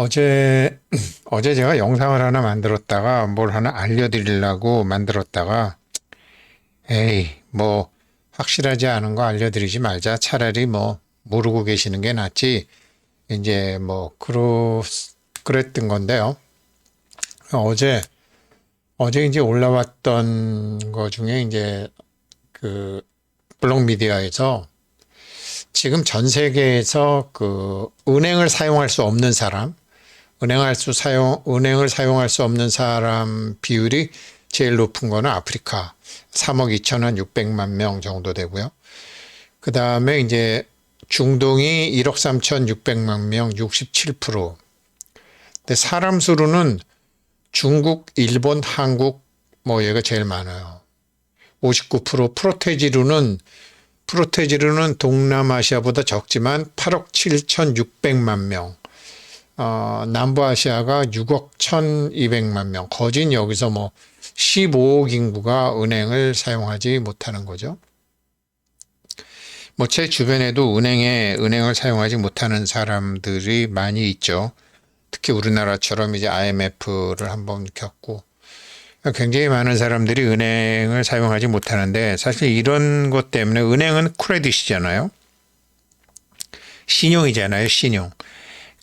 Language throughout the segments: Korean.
어제, 어제 제가 영상을 하나 만들었다가 뭘 하나 알려드리려고 만들었다가, 에이, 뭐, 확실하지 않은 거 알려드리지 말자. 차라리 뭐, 모르고 계시는 게 낫지. 이제 뭐, 그랬던 건데요. 어제, 어제 이제 올라왔던 거 중에 이제 그 블록 미디어에서 지금 전 세계에서 그 은행을 사용할 수 없는 사람, 은행을 사용할 수 없는 사람 비율이 제일 높은 거는 아프리카. 3억 2,600만 명 정도 되고요. 그 다음에 이제 중동이 1억 3,600만 명, 67%. 근데 사람 수로는 중국, 일본, 한국, 뭐 얘가 제일 많아요. 59%. 프로테지르는 동남아시아보다 적지만 8억 7,600만 명. 남부아시아가 6억 1,200만 명. 거진 여기서 뭐 15억 인구가 은행을 사용하지 못하는 거죠. 뭐 제 주변에도 은행을 사용하지 못하는 사람들이 많이 있죠. 특히 우리나라처럼 이제 IMF를 한번 겪고 굉장히 많은 사람들이 은행을 사용하지 못하는데 사실 이런 것 때문에 은행은 크레딧이잖아요. 신용이잖아요, 신용.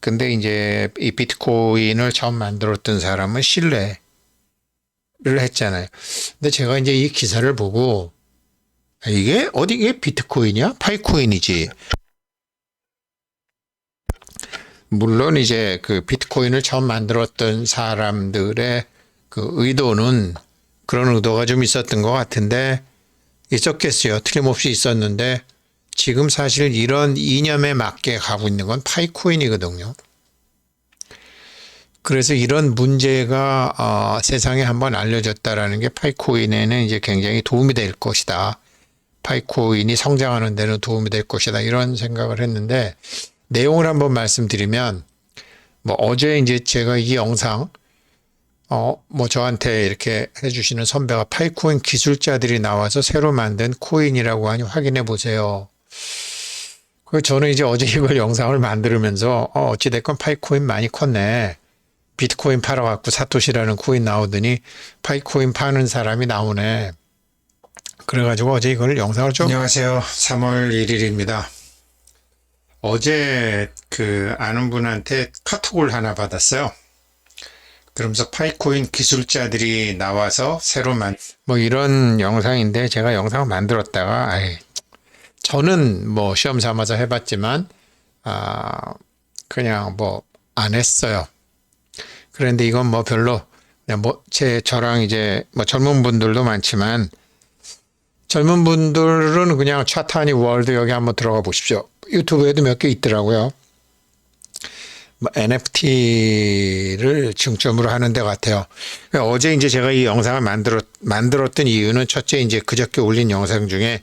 근데 이제 이 비트코인을 처음 만들었던 사람은 신뢰를 했잖아요. 근데 제가 이제 이 기사를 보고 이게 비트코인이야? 파이코인이지. 물론 이제 그 비트코인을 처음 만들었던 사람들의 그 의도는 그런 의도가 좀 있었던 것 같은데 있었겠어요. 틀림없이 있었는데 지금 사실 이런 이념에 맞게 가고 있는 건 파이코인이거든요. 그래서 이런 문제가 세상에 한번 알려졌다라는 게 파이코인에는 이제 굉장히 도움이 될 것이다. 파이코인이 성장하는 데는 도움이 될 것이다. 이런 생각을 했는데 내용을 한번 말씀드리면 뭐 어제 이제 제가 이 영상 뭐 저한테 이렇게 해주시는 선배가 파이코인 기술자들이 나와서 새로 만든 코인이라고 하니 확인해 보세요. 그 저는 이제 어제 이걸 영상을 만들면서 어찌됐건 파이코인 많이 컸네. 비트코인 팔아갖고 사토시라는 코인 나오더니 파이코인 파는 사람이 나오네. 그래가지고 어제 이걸 영상을 좀. 안녕하세요. 3월 1일입니다. 어제 그 아는 분한테 카톡을 하나 받았어요. 그러면서 파이코인 기술자들이 나와서 새로 뭐 이런 영상인데 제가 영상을 만들었다가 저는 뭐 시험 삼아서 해봤지만 그냥 뭐 안 했어요. 그런데 이건 뭐 별로 그냥 뭐 저랑 이제 뭐 젊은 분들도 많지만 젊은 분들은 그냥 차타니 월드 여기 한번 들어가 보십시오. 유튜브에도 몇 개 있더라고요. 뭐 NFT를 중점으로 하는 데 같아요. 어제 이제 제가 이 영상을 만들었던 이유는 첫째 이제 그저께 올린 영상 중에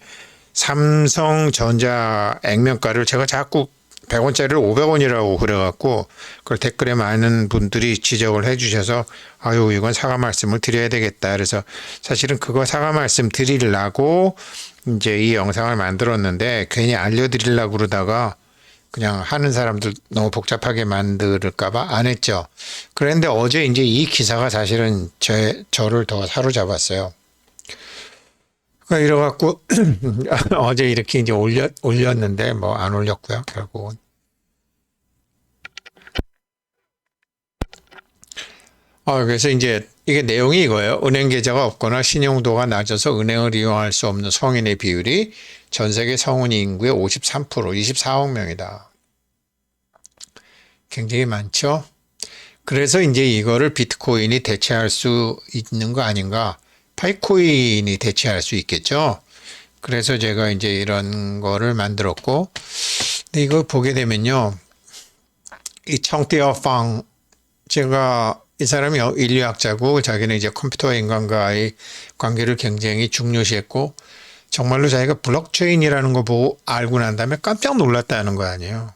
삼성전자 액면가를 제가 자꾸 100원짜리를 500원이라고 그래갖고 그걸 댓글에 많은 분들이 지적을 해주셔서 아유 이건 사과 말씀을 드려야 되겠다. 그래서 사실은 그거 사과 말씀 드리려고 이제 이 영상을 만들었는데 괜히 알려드리려고 그러다가 그냥 하는 사람들 너무 복잡하게 만들까봐 안 했죠. 그런데 어제 이제 이 기사가 사실은 저를 더 사로잡았어요. 그러니까 이래갖고 어제 이렇게 이제 올렸는데 뭐 안 올렸고요, 결국은. 그래서 이제 이게 내용이 이거예요. 은행 계좌가 없거나 신용도가 낮아서 은행을 이용할 수 없는 성인의 비율이 전 세계 성인 인구의 53%, 24억 명이다. 굉장히 많죠? 그래서 이제 이거를 비트코인이 대체할 수 있는 거 아닌가? 파이코인이 대체할 수 있겠죠? 그래서 제가 이제 이런 거를 만들었고, 근데 이거 보게 되면요. 이 청띠어팡, 제가 이 사람이 인류학자고 자기는 이제 컴퓨터와 인간과의 관계를 굉장히 중요시했고 정말로 자기가 블록체인이라는 거 보고 알고 난 다음에 깜짝 놀랐다는 거 아니에요.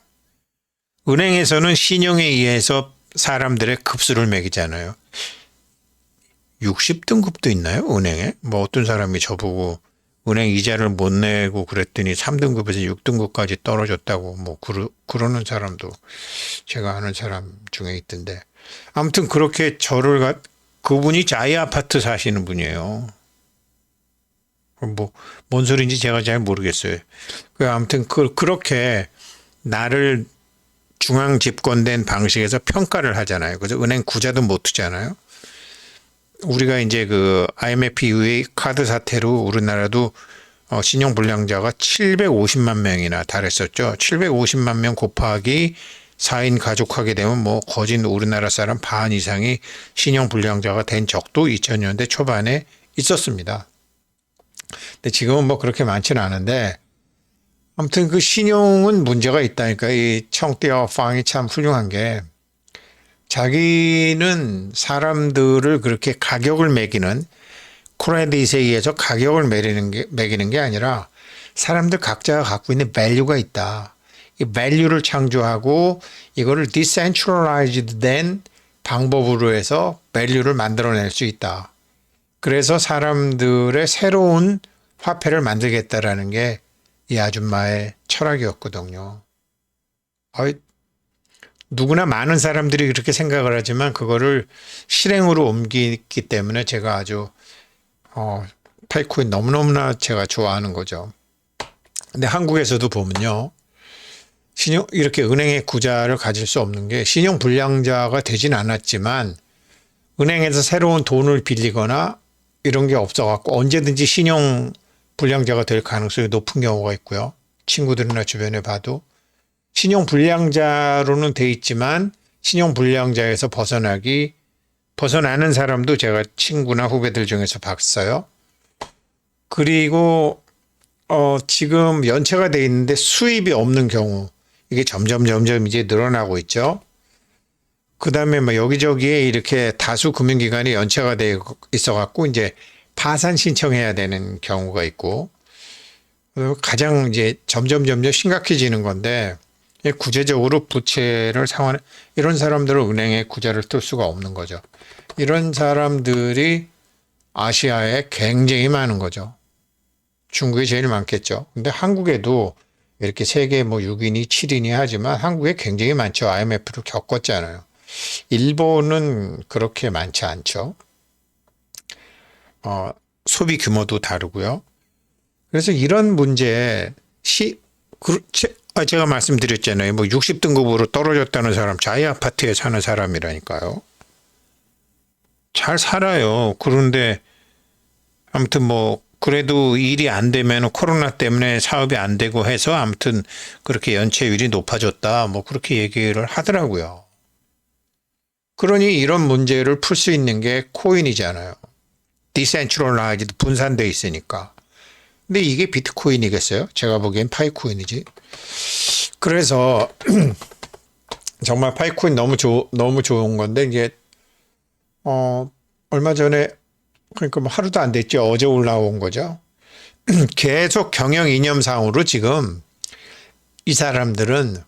은행에서는 신용에 의해서 사람들의 급수를 매기잖아요. 60등급도 있나요? 은행에? 뭐 어떤 사람이 저보고 은행 이자를 못 내고 그랬더니 3등급에서 6등급까지 떨어졌다고 뭐 그러는 사람도 제가 아는 사람 중에 있던데. 아무튼 그렇게 그분이 자이 아파트 사시는 분이에요. 뭐 뭔 소리인지 제가 잘 모르겠어요. 아무튼 그렇게 나를 중앙 집권된 방식에서 평가를 하잖아요. 그래서 은행 구자도 못 투잖아요. 우리가 이제 그 IMF 이후의 카드 사태로 우리나라도 신용불량자가 750만 명이나 달했었죠. 750만 명 곱하기 4인 가족하게 되면 뭐 거진 우리나라 사람 반 이상이 신용불량자가 된 적도 2000년대 초반에 있었습니다. 근데 지금은 뭐 그렇게 많지는 않은데 아무튼 그 신용은 문제가 있다니까. 이 청띠와 팡이 참 훌륭한 게 자기는 사람들을 그렇게 가격을 매기는 크레딧에 의해서 가격을 매기는 게 아니라 사람들 각자가 갖고 있는 밸류가 있다. 이 밸류를 창조하고 이거를 디센트럴라이즈드 된 방법으로 해서 밸류를 만들어낼 수 있다. 그래서 사람들의 새로운 화폐를 만들겠다라는 게 이 아줌마의 철학이었거든요. 누구나 많은 사람들이 그렇게 생각을 하지만 그거를 실행으로 옮기기 때문에 제가 아주 파이코인 너무너무나 제가 좋아하는 거죠. 근데 한국에서도 보면요. 이렇게 은행의 구자를 가질 수 없는 게 신용불량자가 되진 않았지만 은행에서 새로운 돈을 빌리거나 이런 게 없어갖고 언제든지 신용불량자가 될 가능성이 높은 경우가 있고요. 친구들이나 주변에 봐도 신용불량자로는 돼 있지만 신용불량자에서 벗어나는 사람도 제가 친구나 후배들 중에서 봤어요. 그리고 지금 연체가 돼 있는데 수입이 없는 경우 이게 점점 이제 늘어나고 있죠. 그 다음에 뭐 여기저기에 이렇게 다수 금융기관이 연체가 돼 있어갖고 이제 파산 신청해야 되는 경우가 있고 가장 이제 점점 심각해지는 건데 구체적으로 부채를 상환 이런 사람들은 은행에 구자를 뜰 수가 없는 거죠. 이런 사람들이 아시아에 굉장히 많은 거죠. 중국에 제일 많겠죠. 근데 한국에도 이렇게 세계 뭐 6인이 7인이 하지만 한국에 굉장히 많죠. IMF를 겪었잖아요. 일본은 그렇게 많지 않죠. 소비 규모도 다르고요. 그래서 이런 문제 제가 말씀드렸잖아요. 뭐 60등급으로 떨어졌다는 사람 자이 아파트에 사는 사람이라니까요. 잘 살아요. 그런데 아무튼 뭐 그래도 일이 안 되면 코로나 때문에 사업이 안 되고 해서 아무튼 그렇게 연체율이 높아졌다. 뭐 그렇게 얘기를 하더라고요. 그러니 이런 문제를 풀 수 있는 게 코인이잖아요. 디센트럴라이즈드 분산돼 있으니까. 근데 이게 비트코인이겠어요? 제가 보기엔 파이코인이지. 그래서 정말 파이코인 너무 좋은 건데 이제 얼마 전에 그러니까 뭐 하루도 안 됐죠. 어제 올라온 거죠. 계속 경영 이념상으로 지금 이 사람들은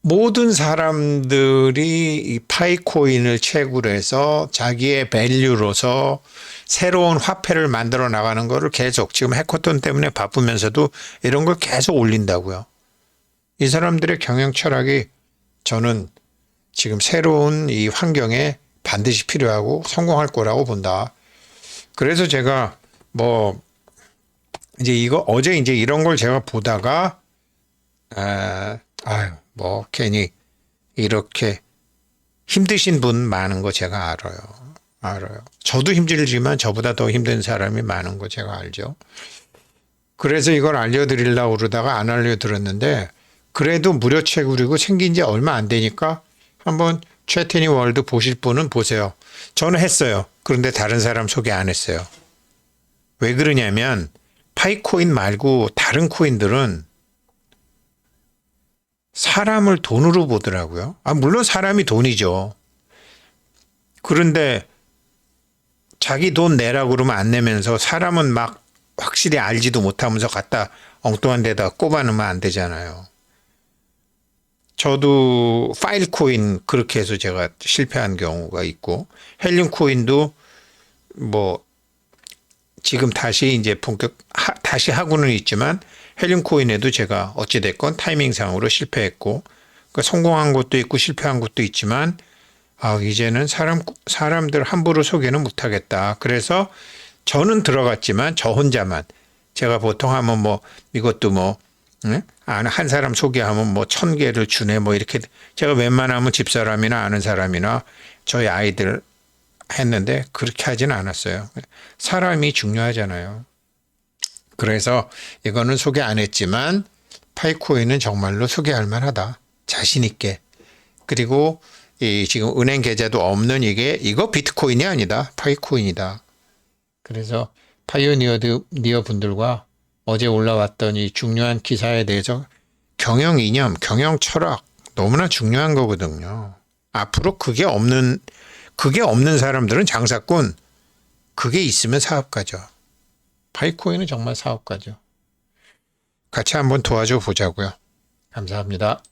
모든 사람들이 이 파이코인을 채굴 해서 자기의 밸류로서 새로운 화폐를 만들어 나가는 거를 계속 지금 해커톤 때문에 바쁘면서도 이런 걸 계속 올린다고요. 이 사람들의 경영 철학이 저는 지금 새로운 이 환경에 반드시 필요하고 성공할 거라고 본다. 그래서 제가 뭐 이제 어제 이제 이런 걸 제가 보다가 뭐 괜히 이렇게 힘드신 분 많은 거 제가 알아요. 저도 힘들지만 저보다 더 힘든 사람이 많은 거 제가 알죠. 그래서 이걸 알려드리려고 그러다가 안 알려드렸는데 그래도 무료 채굴이고 생긴 지 얼마 안 되니까 한번 최태니 월드 보실 분은 보세요. 저는 했어요. 그런데 다른 사람 소개 안 했어요. 왜 그러냐면 파이코인 말고 다른 코인들은 사람을 돈으로 보더라고요. 물론 사람이 돈이죠. 그런데 자기 돈 내라고 그러면 안 내면서 사람은 막 확실히 알지도 못하면서 갖다 엉뚱한 데다 꼽아놓으면 안 되잖아요. 저도 파일 코인 그렇게 해서 제가 실패한 경우가 있고 헬륨 코인도 뭐 지금 다시 이제 다시 하고는 있지만 헬륨 코인에도 제가 어찌됐건 타이밍상으로 실패했고, 그러니까 성공한 것도 있고 실패한 것도 있지만, 이제는 사람들 함부로 소개는 못하겠다. 그래서 저는 들어갔지만 저 혼자만, 제가 보통 하면 뭐 이것도 뭐 한 사람 소개하면 뭐 1,000개를 주네 뭐 이렇게, 제가 웬만하면 집사람이나 아는 사람이나 저희 아이들 했는데 그렇게 하진 않았어요. 사람이 중요하잖아요. 그래서 이거는 소개 안 했지만 파이코인은 정말로 소개할 만하다. 자신 있게. 그리고 이 지금 은행 계좌도 없는 이거 비트코인이 아니다. 파이코인이다. 그래서 파이오니어 분들과 어제 올라왔던 이 중요한 기사에 대해서 경영 이념, 경영 철학 너무나 중요한 거거든요. 앞으로 그게 없는 사람들은 장사꾼, 그게 있으면 사업가죠. 파이코인은 정말 사업가죠. 같이 한번 도와줘 보자고요. 감사합니다.